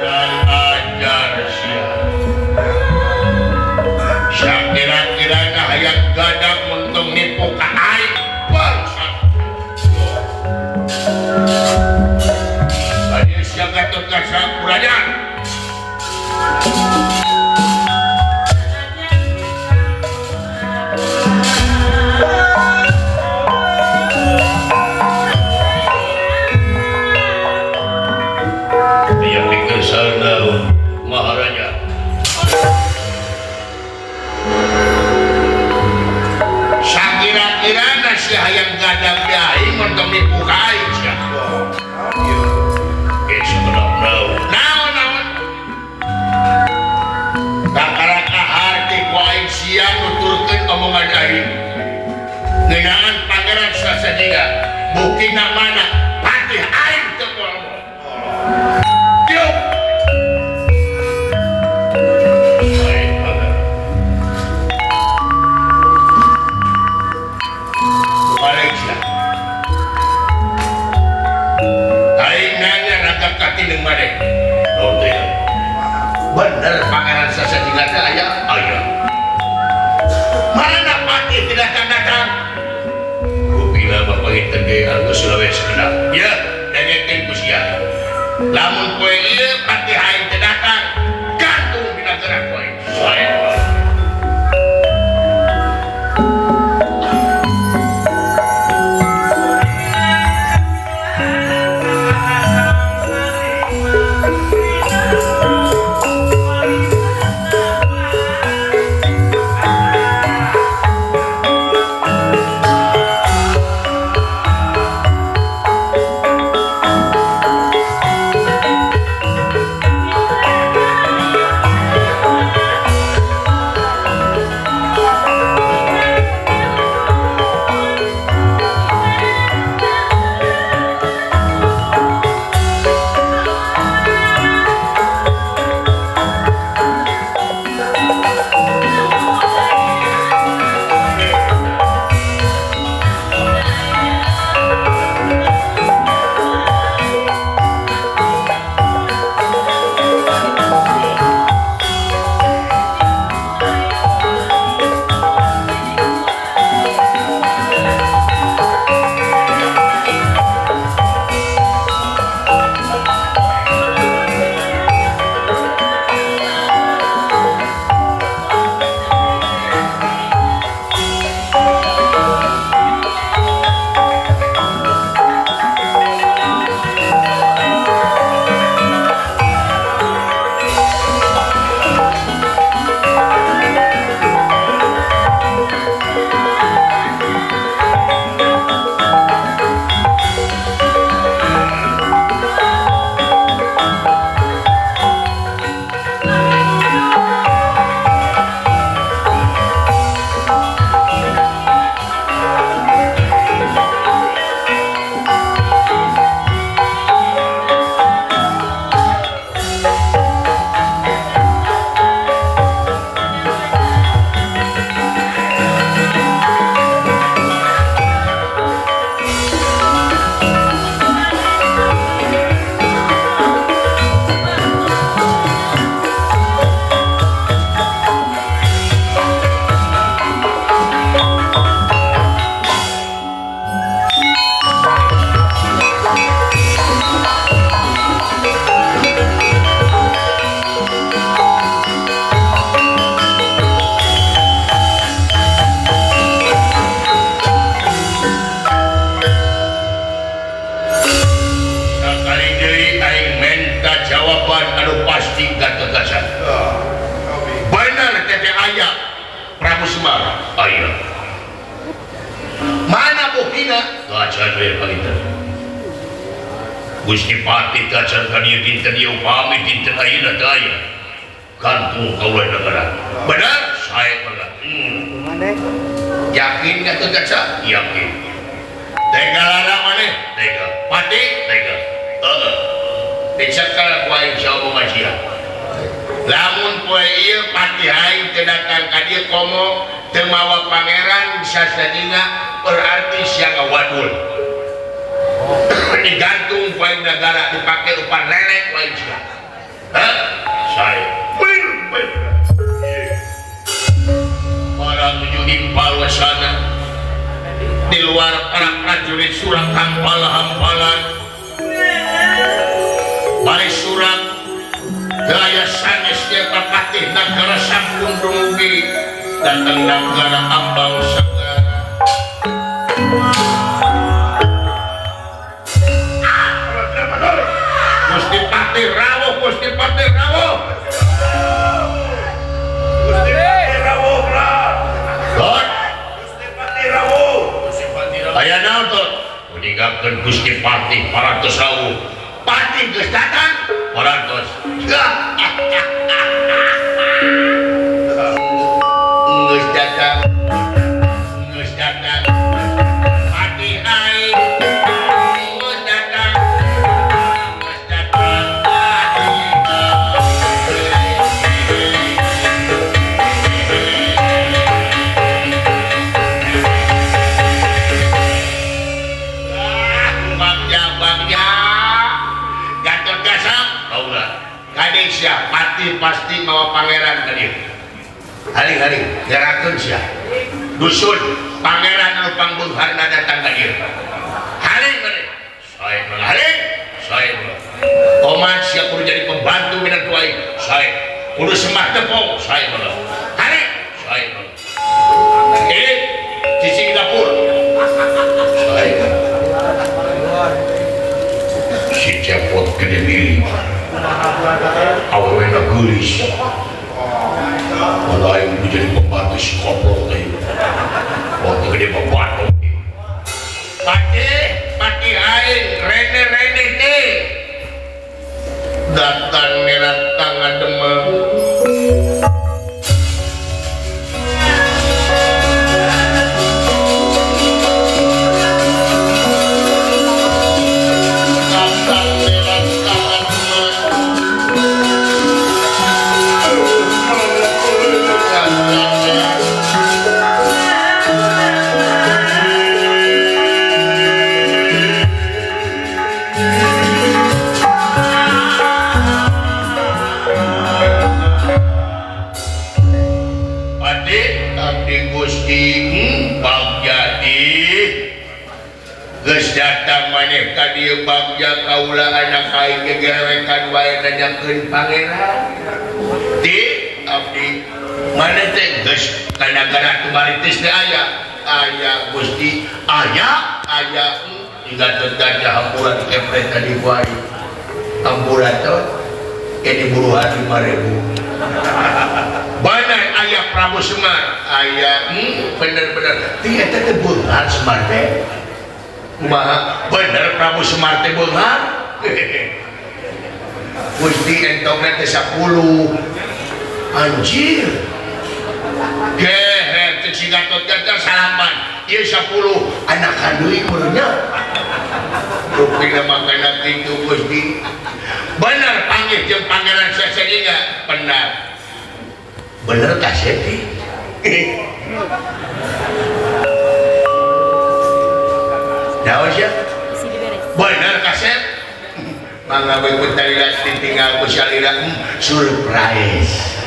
kurang ajar sia kira-kira hayang gadak untung nipu ka aing bangsat aya sia gatut ka sakuranya Maharaja sakira-kira nasi hayang gadang biaing untuk dibukai siapa sebenarnya naon kakaraka hati kuaing siang nuturkan omongan aing ngenangan pangeran sasadina bukti mana patih aing tepolmo tiup Tineng made. Oh teh. Bener pangeran sasadina teh aya. Aya. Mana pati tidak datang? Rupina bapak itu ge anggo Sulawesi kenal. Ya, dengekeun ku sia. Lamun poe ieu pati hayang teu datang, gantung dina gerak poe. Sae. Gusti Pati kacar kadieu dinten ieu pamit dinten ayeuna teh aya. Gantung kaula negara. Benar? Sae banget. Yakin enggak teu kaca? Yakin. Tega lara maneh? Tega. Pati? Tega. Heeh. Dicekal ku aing saomong sia. Lamun poe ieu pati aing teu datang ka dieu komo teu mawa pangeran sasadina berarti sia ngawadul. Digantung poin negara dipakai upan lelek poin sia. suasana di luar para prajurit surat hampalan bari surat gaya sanes nyata patih negara sampun dumugi datang negara ambang segara Gusti Patih rawuh Gusti Patih rawuh Gusti Patih rawuh Lord Gusti Patih rawuh aya naon Lord meninggalkan Gusti Patih parantos rawuh Patih geus datang parantos geus datang Patih aing geus datang Kadesya Patih pasti mawa pangeran tadi. Hari-hari gerakeun sia. Dusun pangeran anu pangbeungharna datang ka dieu. Hari meureun. Sae meureun. Hari. Sae meureun. Oman sia kudu jadi pembantu minang tuai. Sae. Kudu semah tepung. Sae meureun. Hari. Sae meureun. Ini cicing dapur. Sae. Si cepot gede pilih. Awalnya gelis malah yang menjadi pembantu si koplok waktu gede pembantu Patih aing rene teh datang nerat tangan demam datang maneh ka dieu bagja kaula anak aing gegerewekan wae nanyakeun pangeran di abdi maneh teh geus ka nagara tumaritis teh aya Gusti aya hingga gajah hampuran kepret tadi wae hampuran teh ini buruhan 5.000 bener aya Prabu Semar aya bener-bener ti eta teh beunghar Semar teh kumaha bener Prabu Semar teh beunghar Gusti entongna teh 10 anjir geher teh si Gatot Kaca salaman ieu 10 anakan deui meureunnya rupina makana kitu Gusti bener panggih jeung pangeran sasadinga bener bener kaseti naon sia bener kaset mangga beut talilas ditinggal ku salira surprise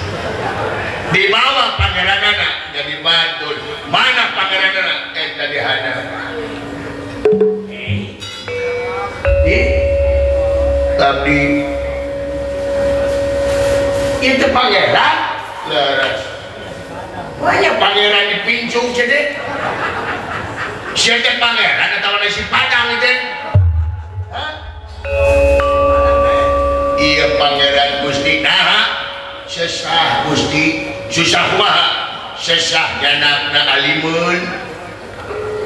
dibawa pangeranana jadi bantul mana pangeranana eta dihana tapi itu pangeran leres banyak pangeran dipincung cedek siapa pangeran atau si Padang itu iya pangeran Gusti nah sesah Gusti susah kumaha sesah janakna alimun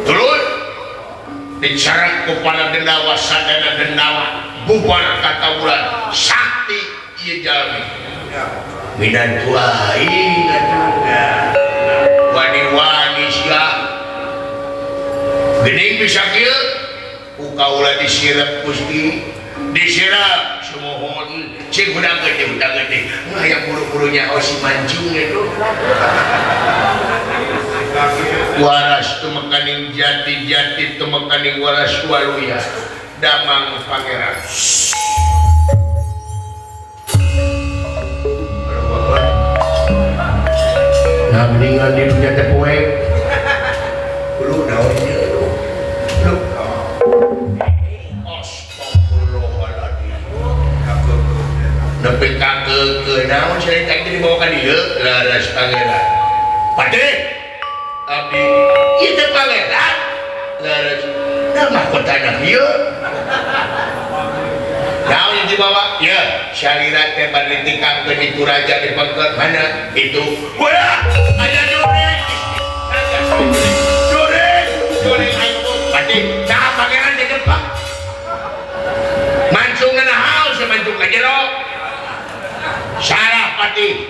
terus dicarak kepada dendawa sadana dendawa bubar kata bulan sakti iya jalmi minantu aing wani-wani siap gening bisa kieu ku kaula disirep Gusti disirep sumohon cing udang gede aya buru-burunya si mancung itu waras tumekaning jati tumekaning waras waluya damang pangeran nah mendingan di dunia teh poe nepi ka ke naon saya tadi dibawa ka dieu laras pangeran pade abdi ieu teh pangeran laras nah mahkotana ieu naon yang dibawa ya syariat teh bari dikangkeun itu raja di pangkat mana itu wah aya juri ayo pade cah pangeran di depan mancungan hal semancung ka jero salah pati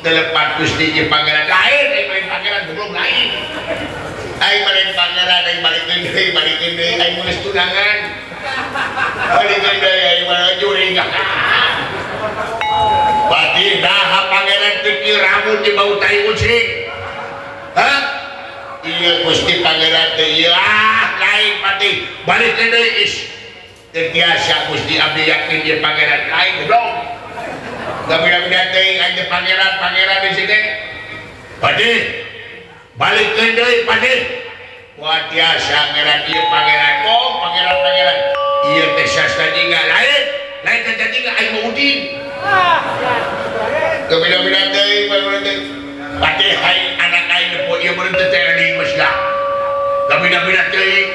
telepat Gusti di pangeran lain main pangeran belum lain ai main pangeran ai balikeun deui ai geus tunangan balikeun deui ai mana juri pati dah pangeran teu rambut di bau tai kucing hah iya Gusti pangeran teh ieu lain pati balikeun deui is terbiasa Gusti abdi yakin dia pangeran lain goblok gak beda-beda teh aja pangeran di sini pade balikeun deui pade wah tiasa ngaran ieu pangeran pangeran ieu teh sastra jingga lain teh jingga ai Udin gak beda-beda teh pade hai anak aing depo ieu beunteut teh di meslah gak beda-beda teh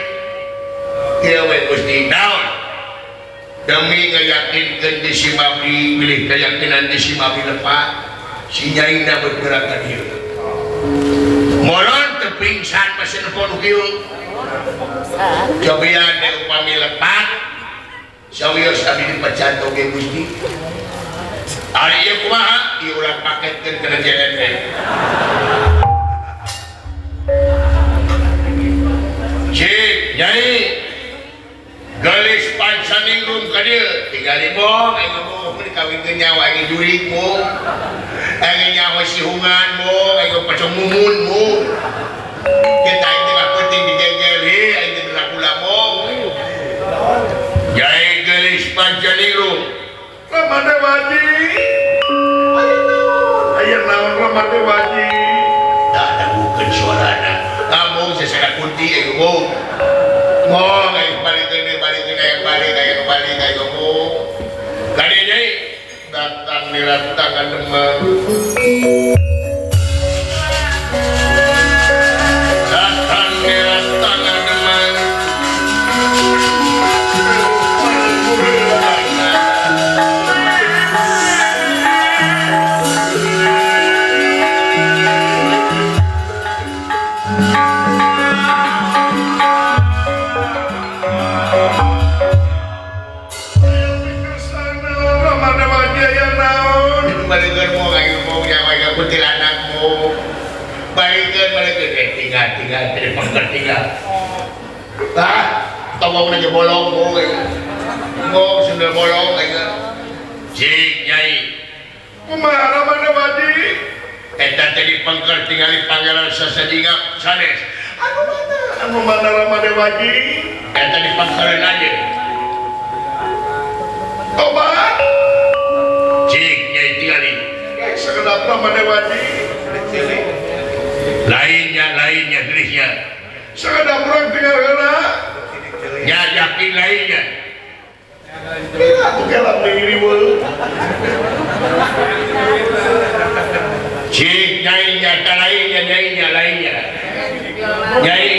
ieu we Gusti naon demi ngayakinkeun di si Mabdi milih keyakinan di si Mabdi lepat si nyaina bergerak ka dieu moron teu pingsan masih nepon kieu cobian teh upami lepat sawios abdi dipecat oge Gusti ari ieu kumaha ieu urang paketkeun kana JNE cik nyai galis pancaningrum ka dieu tinggali bong aing ngomong dikawinkeun nyawa aing jurig mung aing nyawa si hungan mung aing pacong mumun mung kita aing teh penting digegeli aing teh Dracula mung jai galis pancaningrum lamade waji aya naon lamade waji da dangukeun suarana ngomong sesana kunti aing ngomong ngomong aing balikeun yang balik kayak ngomong kali ini datang diratangkan demam tinggal dari pangkat tinggal tolong aja bolong mau sudah bolong cik nyai kumaha mana wadi eta tadi pangkat tinggal di panggilan sasadinga sanes anu mana ramade wadi eta di pangkalan aja tobat cik nyai tinggalin sekedap ramade wadi lainnya gelisnya sekedar orang tinggal kena ya yakin lainnya bila aku kelap diri cik nyainya lainnya nyai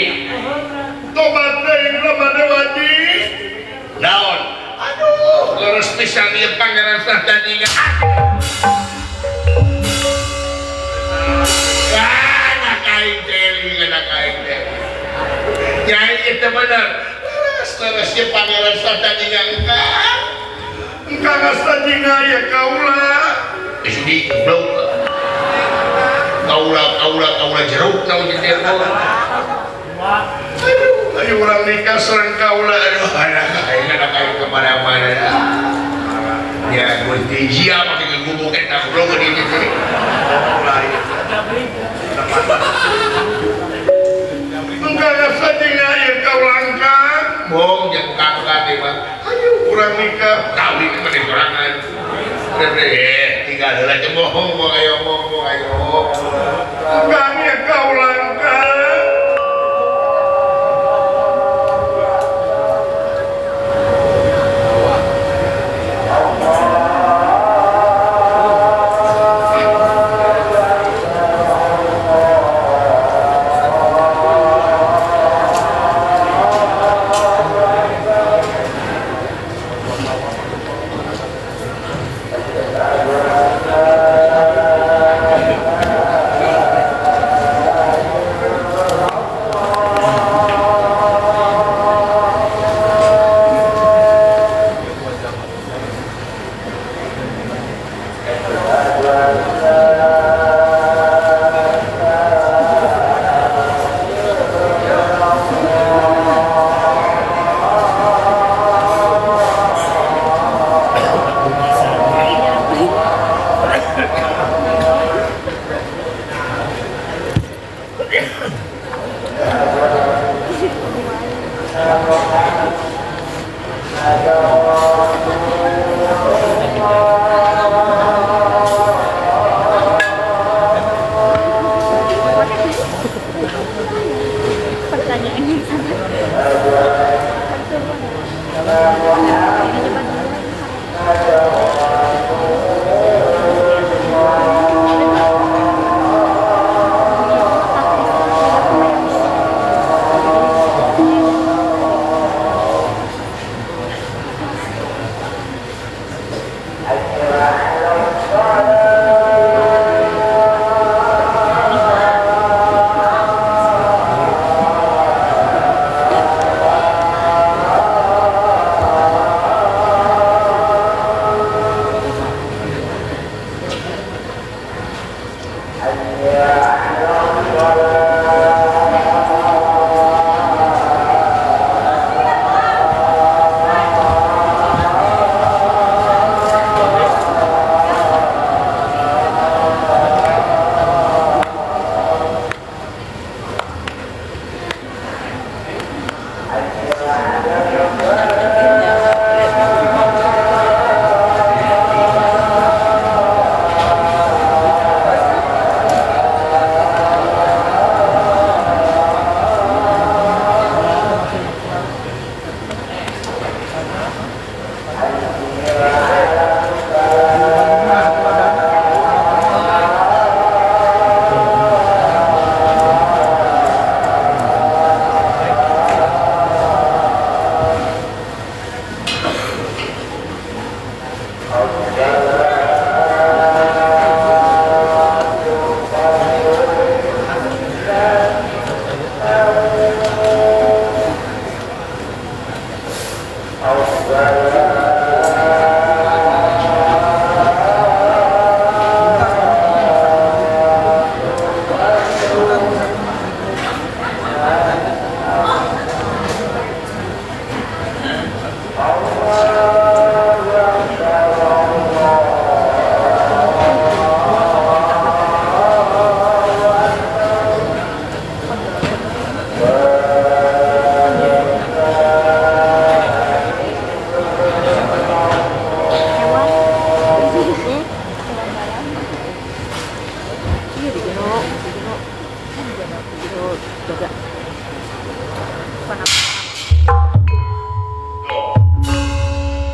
tobat lain ramade wadi naon aduh leres pisan ieu pangeran sahtadinga nyai itu benar seterusnya pangeran sahtadinga engkau sahtadinga ya kaulah di blok kaulah jeruk tau jadi ayo orang nikah serang kaulah aduh anak kemana-mana ya Gusti Jia pakai ngegubuk eta blok di situ engkau sahtadinga ya kau langkah bong jangan kakak mah ayo kurang nikah kawin ke mana sorangan tinggal aja bohong ayo kami kau langkah Pertanyaan yang sangat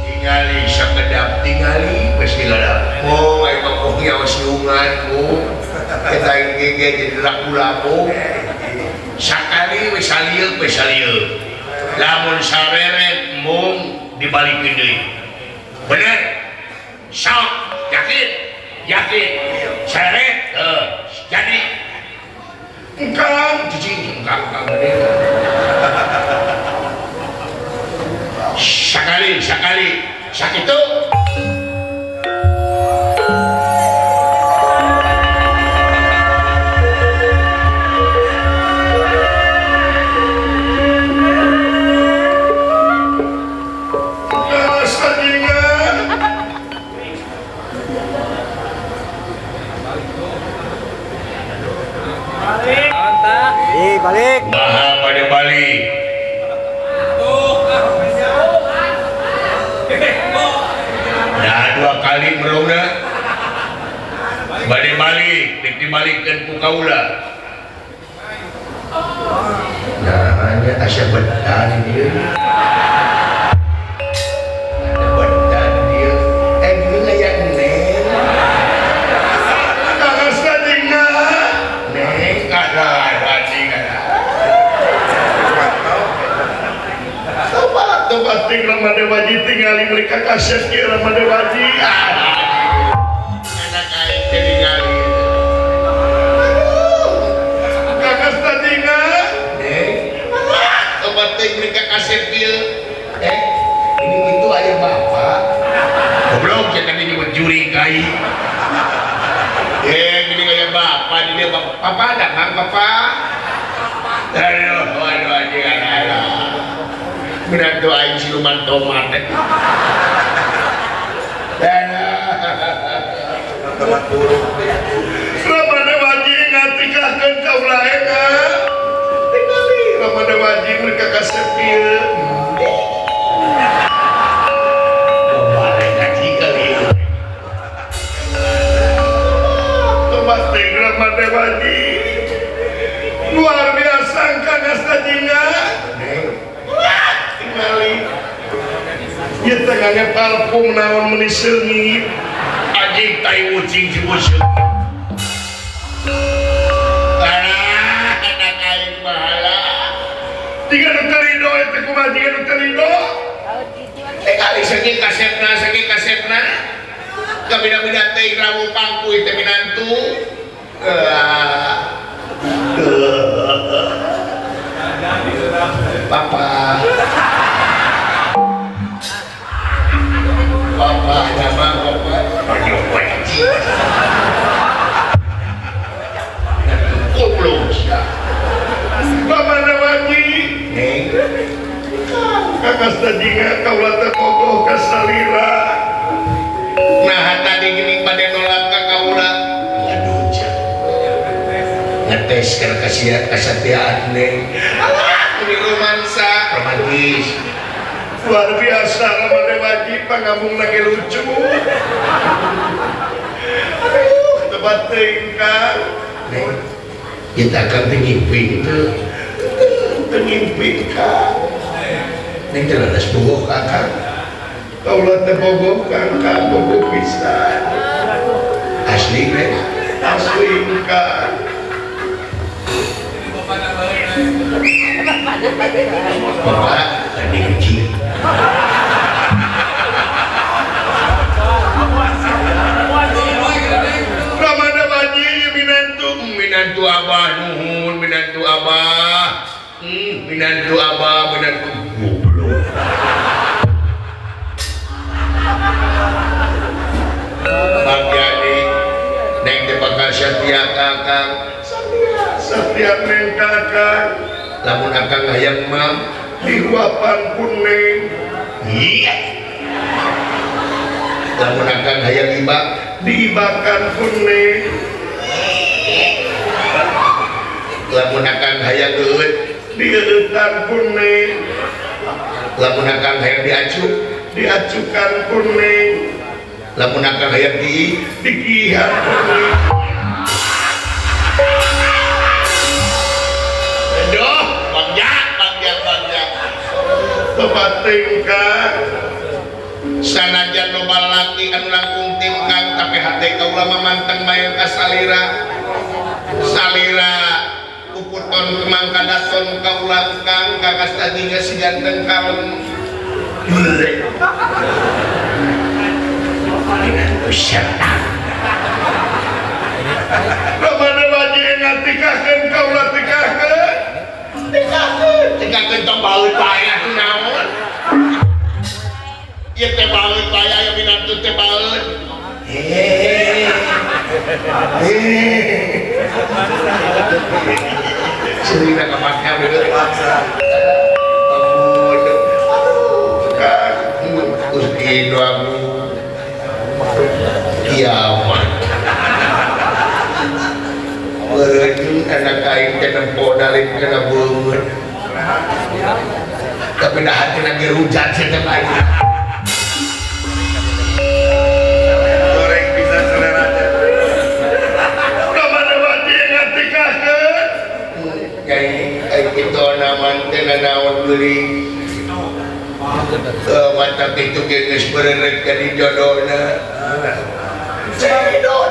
tingali sakedap tingali pasti ladap oh ay pakuhnya wasiungan ko kita ingin jadi laku-laku sakali wesalieu lamun saberet mung dibalikin deui bener sok yakin seret jadi engkang cicing engkang bener sakali sakitu balik. maha pada balik nah 2 kali merona bade balik dibalikkan ku kaula nah hanya asya bedan dia ada bedan dia gini layak neng kakak sadingna neng ada Tobat ting Ramadewaji tinggali mereka kaset ke Ramadewaji anak aing jadi ngali kakak tadina tobat ting mereka kaset dia ini itu ayah bapak goblok ya tadi nyebut juri kai Gini kayak bapak ini papa datang papa. Aduh, waduh anjing anak. Benar tuh aing siluman tomat. Ramada wajib ngatikahkeun kaula ega. Tingali ramada wajib mereka kasepieun. Boleh ngaji kali. Tobat teh ramada wajib. Luar biasa Kang Astajina. Tingali. Ieu tengahnya parfum naon meuni seungit. Anjing tai ucing cibu seungit. Anak aing bahala. Tiga dokter Rido itu kumaha tiga dokter Rido. Kali segi kasepna. Kabida-bida teh rawu pangku teh minantu. Papa. Papa, nama papa. Goblok sia. Papa nawaki. Kakak tadinya kaula teh bogoh ka salira. Nah tadi gini pada nolak ka kaula. Aduh cak. Ngetes kana kesetiaan nih. Ini romantis. Luar biasa ramade wajib pangambung lagi lucu. Aduh tebat teuing Kang. Kita akan tengimpin tuh. Tengimpin Kang. Ning terlalu bogoh Kakang. Kaulah teh bogoh Kang bogoh pisan. Asli Kang. Bapak tadi kecil. Ramada wajib minantu abah nuhun minantu abah goblok. Bagian neng teh bakal setia Kakang. Setiap neng Kakang lamun akang hayang mam diruapan kuning. Iya. Lamun akang hayang ibak diibakan kuning. Lamun akang hayang eueut dieueutan kuning. Lamun akang hayang diacuk diacukan kuning. Lamun akang hayang digihan kuning. Aduh, bangja. Tepat tingkah. Sanajan loba lalaki anu langkung tingkang tapi hati kaula mamanteng mayang ka salira. Salira puputon kemang kadaton kaula Kang kakas tadinya si ganteng kalem. Dengan setan. Ramada wajib ngatikahkeun kaula tikahkeun. Tikahkeun tong baeut bae atuh naon. Ieu teh baeut bae aya minantu teh baeut. Cerita kepaknya bener paksa. Aduh, Kang, aku kiamat. Berarti anak kain kena podalin kena bungut. Tapi dah hati lagi rujat setiap lagi. Goreng bisa selera aja. Udah mana wajib yang ngerti kakek? Kayak itu naman kena naon beli. Mata itu geus bereneg ka di jodohna.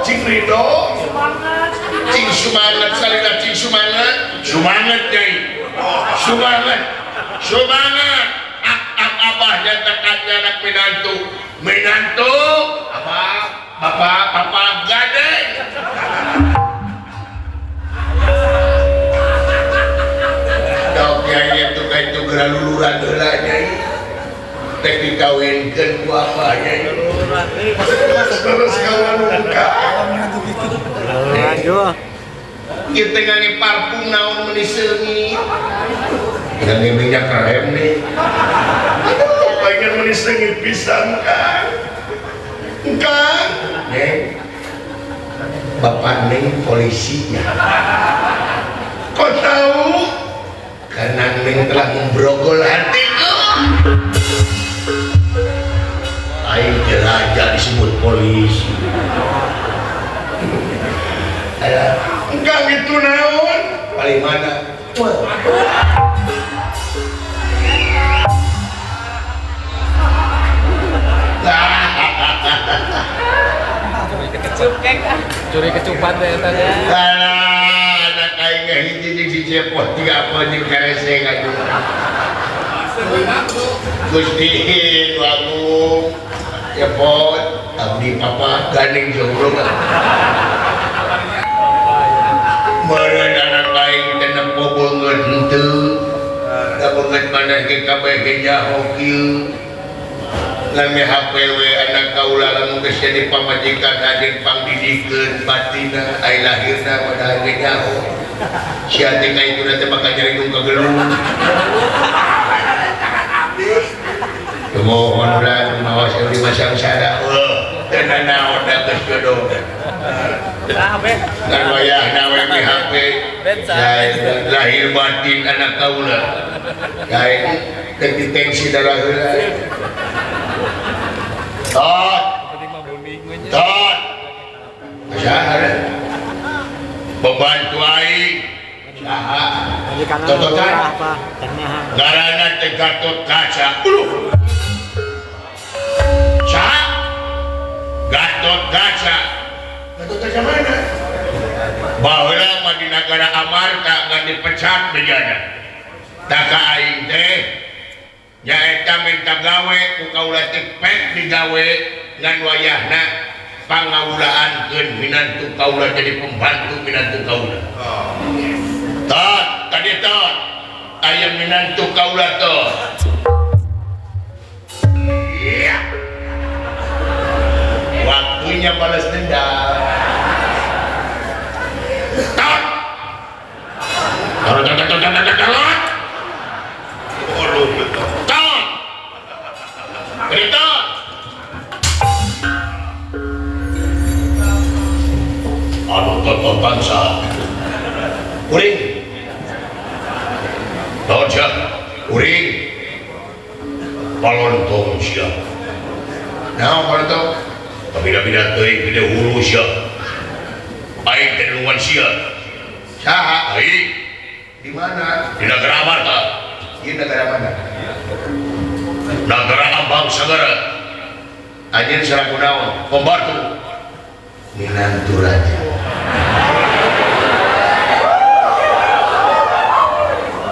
Cing Rido. Cing semangat salina cing semangat nyai. Semangat abah nyatakannya anak menantu abah bapak gadeng. Dok nyai itu kayak itu gerak luluran heula nyai. Tek dikawinkeun ku abah nyai. Terus kawan buka. Ieu teh ngangge parfum naon meuni seungit. Ngangge minyak krem nih. Aduh, pengen meuni seungit pisan kan. Kang, Neng. Bapak Neng polisinya. Kok tahu? Karena Neng telah membrogol hatiku. Aing raja disebut polisi. Enggak gitu naon. Paling mana? Curi kecupan deh tadi. Anak aing hiji jeung si cepot tiga apa jeung kareseng aja. Gusti Nu Agung, cepot abdi papa gandeng jomblo. Meureun anak aing teh nempo beungeut henteu. Da beungeut maneh ge kabeh ge nyaho kieu. Lame HPW anak kaula lamun geus jadi pamajikan aden pangdidikeun batina ai lahirna padahal ge nyaho. Sia teh kaituna teh bakal nyarindung ka gelung. Mohon urang maos di masang sada. Teu nanaon da geus jodoh. Kan wayahna we di HP. Lahir batin anak kaula. Kain teu ditensi darah heula. Tot. Tot. Saha? Pembantu aing. Saha? Tototan. Ngaranna teh Gatot Kaca. Saha? Gatot Kaca. Gatot Kaca mana? Baheula mah di negara Amarta ngan dipecat bejana. Taka aing teh nyaeta minta gawe ku kaula teh pek digawe ngan wayahna pangawulaankeun minantu kaula jadi pembantu minantu kaula. Tot, tadi tot. Aya minantu kaula tot. Iya. Waktunya balas dendam. Tot. Tot. Berita anu tototan sa uring Raja uring palontong siap nah palontong bida-bida teuing bida hulu siap aing teh nuan siap saha aing di mana di negara Amarta di negara mana negara Abang Sagara anjeun saraku naon pembantu minantu raja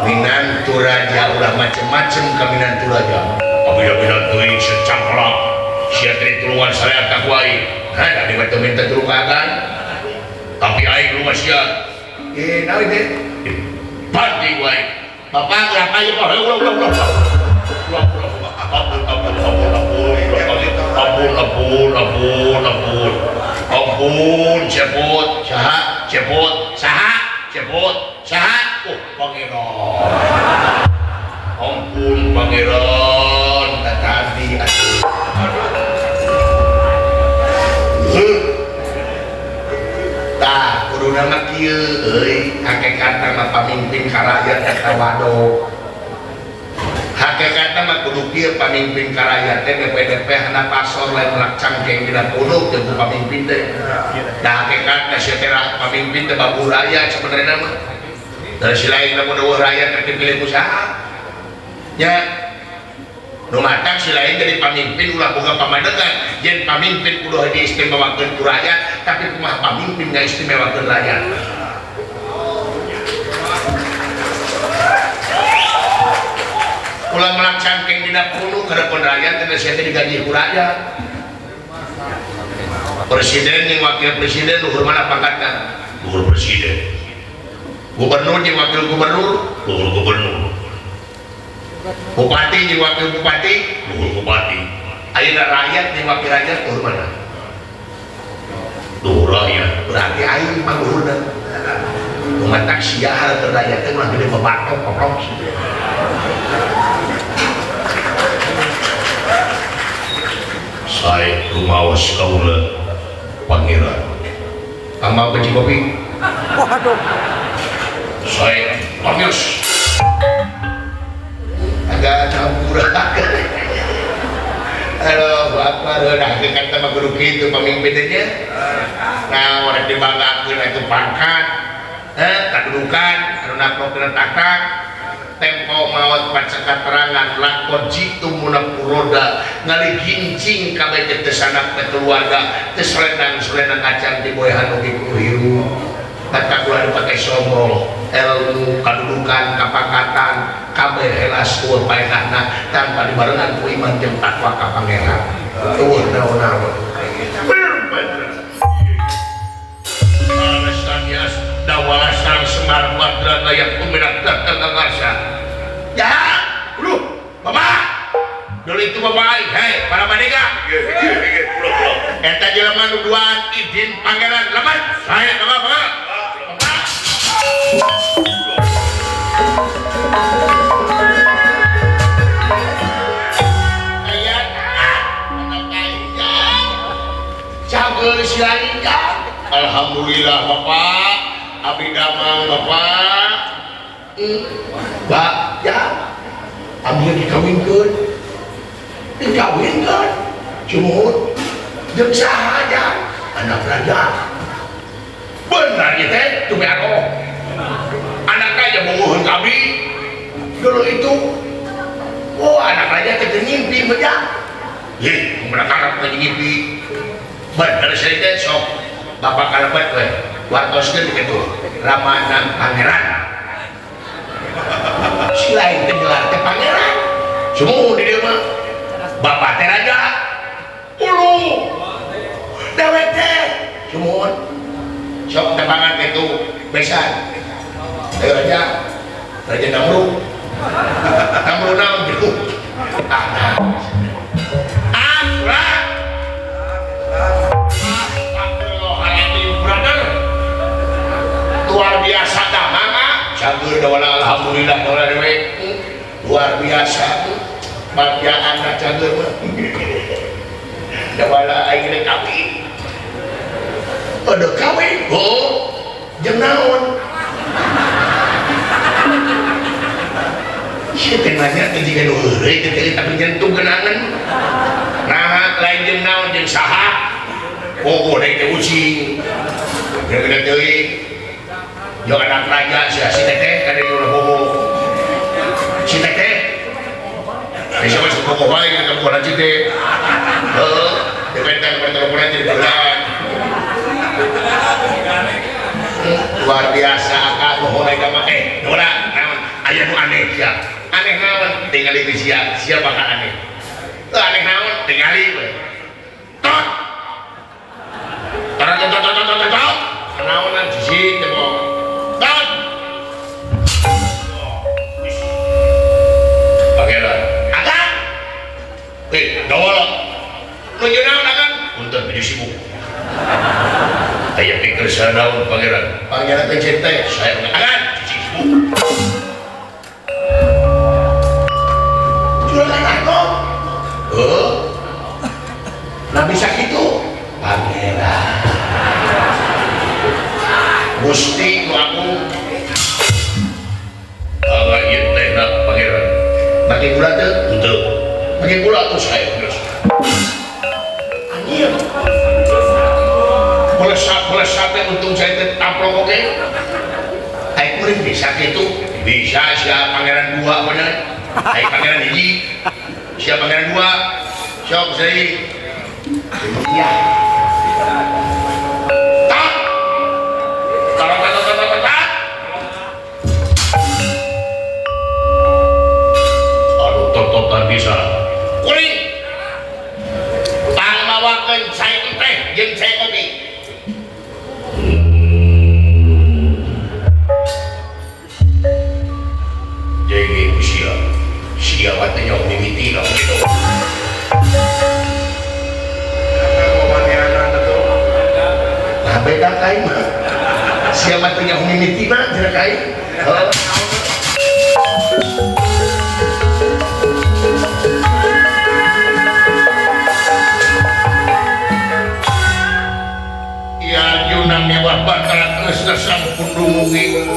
minantu raja ulah macem-macem ka minantu raja abida-bida teuing secangklak sia teh tuluan sareat ka ku aing hah di batu minta tulu kagan tapi aing rumah sia naon teh pati ku aing bapak ngapa ieu mah ampun cepot saha cepot saha cepot saha pangeran ampun pangeran tadi tah kuduna mah kieu euy hakikatna mah pamimpin ka rakyat eta wado hakikatna mah kudu kieu pamimpin ka rakyat teh DPDP hana pasor lain melak cangkeng dina kudu jeung pamimpin teh. Da hakikatna sia teh pamimpin teh babu rakyat sabenerna mah. Dari silain lamun eueuh rakyat rek dipilih ku saha? Nya nu matang silain jadi pamimpin ulah boga pamadegan, yen pamimpin kudu diistimewakeun ku rakyat, tapi kumaha pamimpin ngaistimewakeun rakyat. Ulah melak cangkeng dina kuno kadepon rakyat teh sia teh digaji ku rakyat. Presiden jeung wakil presiden luhur mana pangkatna? Luhur presiden. Gubernur jeung wakil gubernur, luhur gubernur. Bupati jeung wakil bupati, luhur bupati. Ayeuna rakyat jeung wakil rakyat luhur mana? Luhur rakyat. Berarti aing mah luhurna. Matak sia hal terdaya teh ulah gede bebatok kokok. Saya rumaos kaula pangeran. Kamu beci kopi? Waduh. Saya pamius. Agak campur agak. Halo, Akbar udah kata mah guru kitu pemimpinnya. Nah, orang dibanggakeun itu pangkat, kedudukan, anu naprokeun takak, tempo maot pacaka terangan lakon jitu munap roda ngali gincing kabeh teh sanak teh keluarga teh selendang kacang di boehan oge kudu hiru. Kata kula pakai sombong, ilmu, kedudukan, kapangkatan, kabeh helas tuh paenahna tanpa dibarengan ku iman jeung takwa ka pangeran. Tuh naon-naon. Alasannya dawalasan semar badran layak kumirat datang ngasa. Ya, lu, Bapak. Dulu itu Bapak, hei, para bandega. Eta jelema nu duaan izin pangeran lamat. Saya Bapak. Alhamdulillah Bapak, abdi damang Bapak. Pak, ya, abdi dikawinkeun, cumut, jeung sahaja anak raja. Benar ya teh, tuh bearo. Anak raja menguhun kami dulu itu. Oh, anak raja teh ngimpi beja. Ye, kumaha karep teh ngimpi. Bener saya teh sok bapak kalebet we. Wartoskeun kitu. Ramanan pangeran. Si lain teh gelar teh pangeran. Semua di dieu mah. Bapak teh raja. Ulu. Dewek teh. Sumuhun. Sok tebangan kitu besan. Raja Namrud. Namrud naon gitu. Luar biasa dah mama. Cagur dawala alhamdulillah dawala dewe. Luar biasa. Bagian dah cagur mah. Dawala aing kawin. Ada kawin. Oh. Jeung naon? Sieu teh nanya teh jiga nu heureuy teh teh tapi nyentuh genangan. Nah, lain jeung naon jeung saha? Oh, deui teh ucing. Gede teuing. Yo anak raja si teteh kada ulah bobo. Si teteh. Bisa masuk bobo bae ka bobo nanti teh. Heeh, dependen nanti beneran. Luar biasa akal mohon aya mah dora naon aya nu aneh sia. Aneh naon tingali di sia bakal aneh. Teu aneh naon tingali we. Tot. Tot. Naonan sisi teh mo. Tot. Pangeran. Akan. Dawala. Nuju naon akan? Punten baju sibuk. Aya pikir sanaon pangeran. Pangeran teh cinta saya akan cici sibuk. Juragan aku. Nah bisa gitu. Pangeran. Gusti nu aku. Aga ieu teh pangeran. Make gula teu? Henteu. Make gula tuh saya terus. Anjir. Boleh teh untung saya teh taplok oge. Ai kuring bisa kitu? Bisa sia pangeran dua bener. Ai pangeran hiji. Sia pangeran dua. Sok saya. Iya. Tak. Aduh, tototan bisa. Kuring. Tang mawakeun saya teh jeung saya kopi. Jadi sia watanya mimiti lah gitu. Nah beda kain mah. siapa punya humidity mah tidak kain. Ya Arjuna mewah bakalan Kresna sampun dumugi.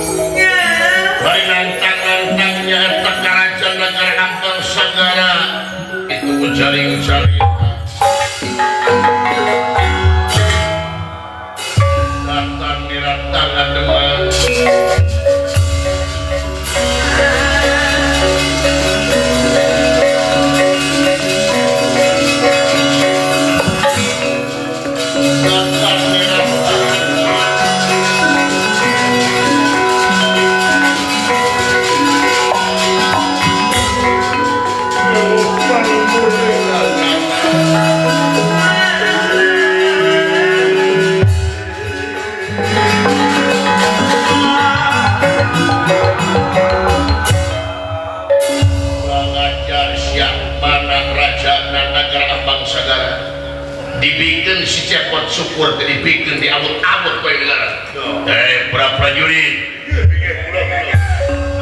Tangan-tangannya tak karajan negara Ampang Sagara itu menjaring-jaring. Latan nirat tangan demam. Dibikin si cepot syukur dibikin di abut-abut kau negara. Para prajurit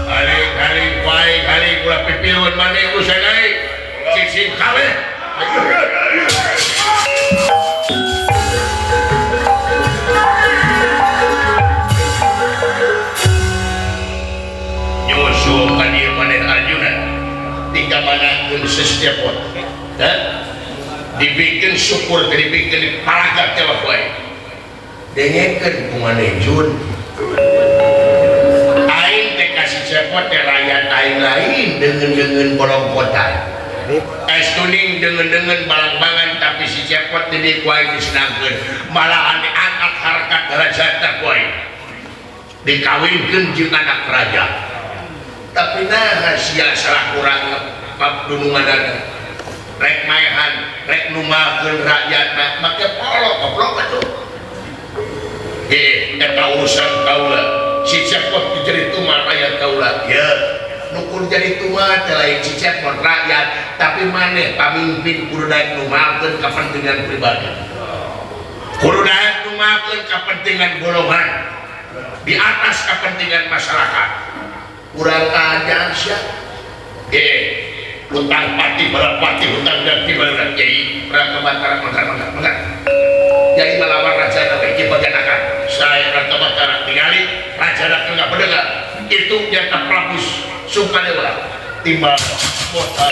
hari baik hari gula pipiluan mana yang usai naik cincin kawin Yosua kadir mana Arjuna tiga mana pun setiap dibikin syukur dibikin paragat tewak wae dengekeun kumane Jun aing teh kasih cepot teh rakyat aing lain dengan bolong-botan tuning dengan balang-bangan tapi si cepot teh kuai disenangkeun malah diangkat harkat derajat kuai dikawinkeun jeung anak raja tapi nah sia salah kurang dununganana rek maehan rek numakeun rakyatna make polok goblok atuh eta urusan kaula si cepot jadi tumal rakyat kaula ya nu jadi tumal teh lain si cepot rakyat tapi maneh pamimpin kudu daek numakeun kepentingan pribadi kudu daek numakeun kepentingan golongan di atas kepentingan masyarakat kurang ajar sia hutang pati balapati hutang dan tiba-tiba jadi Raka Batara menggar jadi melawan raja nabi bagian akan saya Raka Batara tinggali raja nabi nggak pendengar itu nyata Prabu Sukadewa timbal botan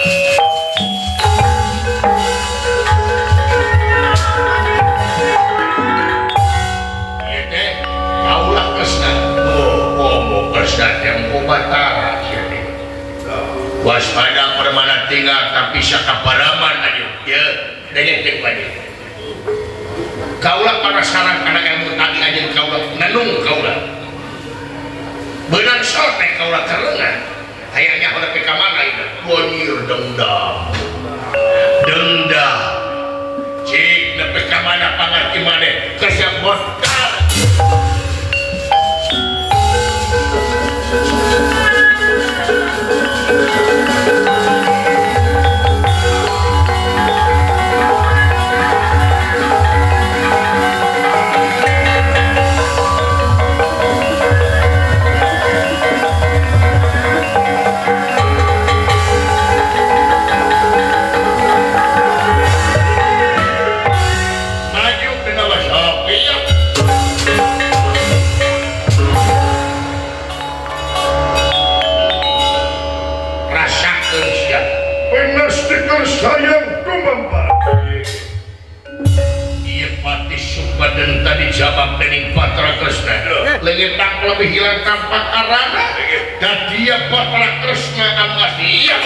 iya deh kaulah Kresna Kresna yang Batara waspada permana tinggal tapi sakaparaman aja ya dengan kepada kaulah para sarang anak ilmu tadi aja kaulah nanung kaulah benar sotek kaulah terlengan kayaknya udah ke kamar itu bonir dendam cik nepe kamana pangarti mana kerja botak sayang kumampat iya pati sumpadan tadi jawab dening Patra Kresna lengit tak lebih hilang tampak arana dan dia Patra Kresna amas iya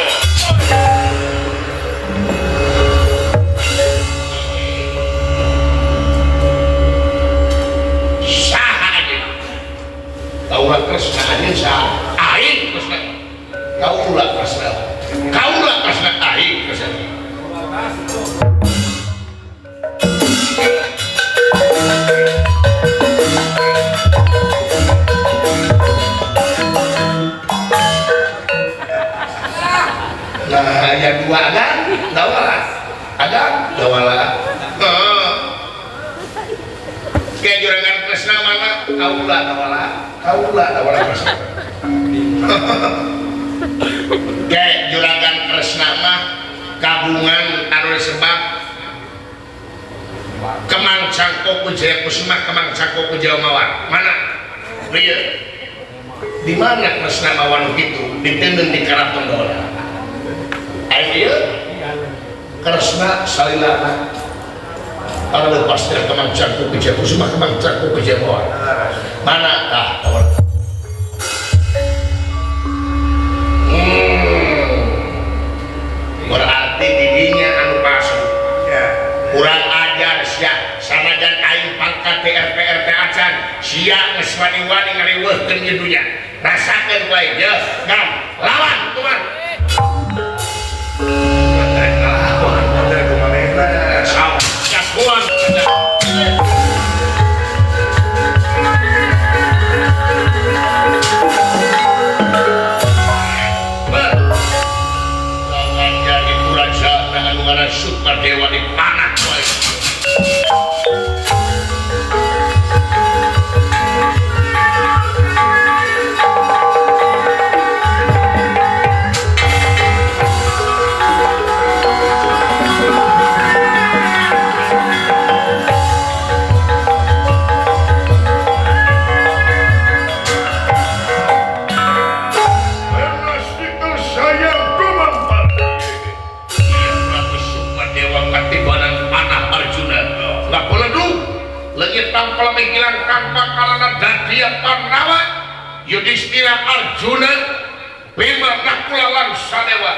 saha aja kaulah Kresna aja saha aing Kresna kaulah Kresna aing Kresna nah yang dua agak dawala kayak jurangan Kresna mana kaula Kresna kayak juragan Kresna mah kagungan anu disebab Kemang Cangkok Wijaya Kusuma Kemang Cangkok Wijaya Mawar mana dia di mana Kresna Mawan gitu ditenden di Karaton Dola ayo Kresna salilana para lepas dari Kemang Cangkok Wijaya Kusuma Kemang Cangkok Wijaya Mawar mana berarti didinya anu palsu kurang ajar sia sanajan aing pangkat RT acan sia geus wani-wani ngariweuhkeun idunya rasakeun wae ye ngam lawan kumaha lawan ada kumaha saw jagoan Super Dewa di panah wae. Tampal mikiran kampa kalana Dadia Pandawa Yudhistira Arjuna Bima Nakula lan Sadewa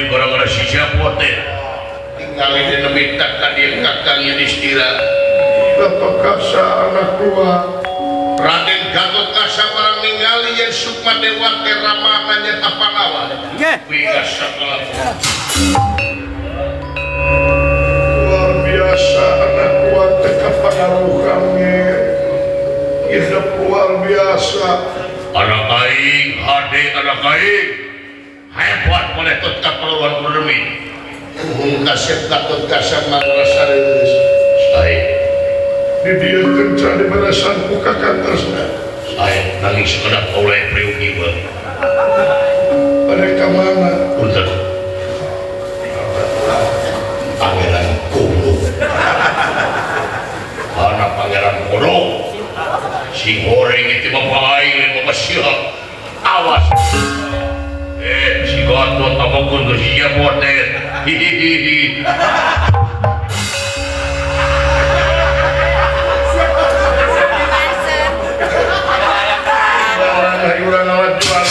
gara-gara si siapa teh tinggalin di nebitak tadi kakang Yudhistira Bapak Kasa anak tua Raden Gatot Kasa barang ningali yang Sukma Dewa ke Ramananya Tapanawa Wiga Sakala luar biasa anak tua teka pangaruhannya hidup luar biasa anak aing hade anak aing hebat boleh tetap peluang berdemi kasih Gatot Kasa merasa rilis saya di dia kencang di barasan buka kantornya saya nangis sekedap oleh priugi mereka mana untuk pangeran Kudu anak pangeran Kudu si goreng itu bapak aing bapak siap awas si Gatot apapun ke siap botet hihihi urang awat jual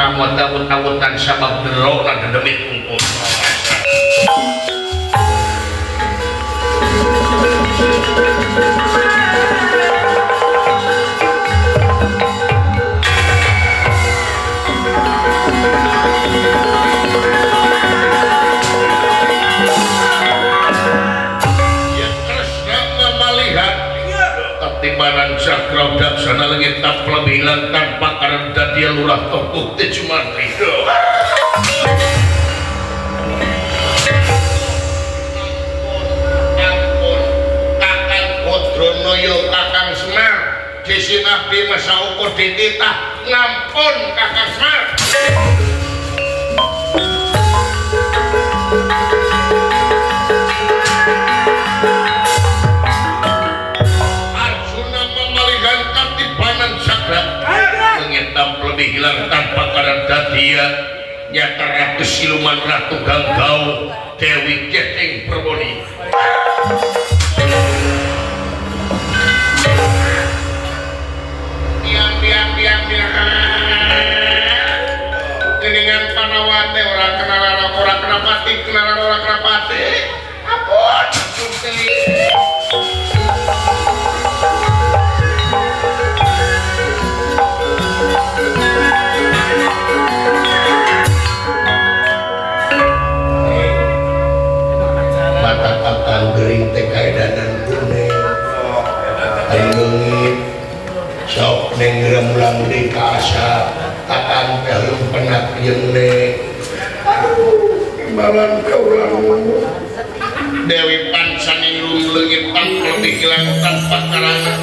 kamu takut-takutan sabab derok dan demit kumpul yang Kresna melihat ketibanan Cakra Daksana langit tak bilang tanpa karena dia lurah tokoh teh cuma ridho ampun kakang Kodronoyo kakang Semar jesi abdi masa ukur dititah ngampun kakang Semar Arjuna iya nyata ratu siluman ratu ganggau Dewi Geteng Perboni diam geningan panawate orang kena pati ampun Gusti mata kakang gering teh kaedanan kuning leungit sok neng remlang di kasa kakang teh penak jeung neng imbalan kaulang Dewi Pansaningrum leungit tampil di hilang tanpa karana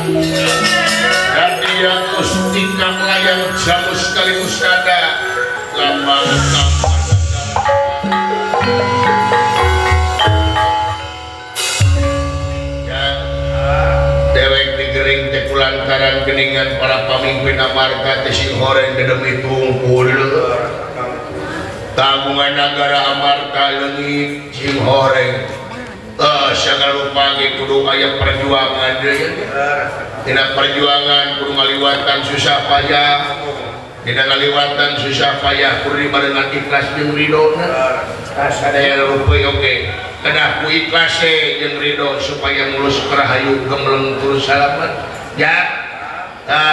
dan dia kustika melayang jamu sekaligus ada lambang tanpa dewek digering teh kulantaran geningan para pamimpin amarga teh sing horeng dedemi tungkul tanggungan negara amarga leungit sing horeng sagala lupa ge kudu aya perjuangan deui dina perjuangan kudu ngaliwatan susah payah dina ngaliwatan susah payah kudu dengan ikhlas jeung ridona sadaya rupuy oge kedah ku ikhlas jeung ridho supaya mulus rahayu gemleng terus salamet ya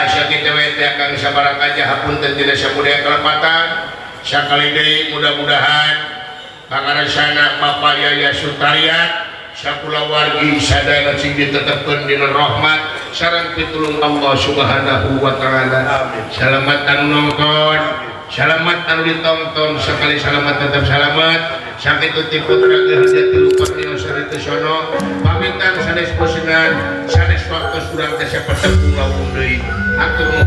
sakitu we teh kang sabaraha hapunten tina sabudaya kalepatan sakali deui mudah-mudahan pangaresana Bapak Yaya Sutariat sakula wargi sadaya sing ditetepkeun dina rahmat sareng pitulung Allah Subhanahu wa taala. Selamat anu nonton, selamat anu ditonton, sekali selamat tetap selamat. Sakitu ti putra Gehjati Lupatio sarita sono pamitan sanes posengan sanes waktu surang teh sapertepung lawung deui. Atur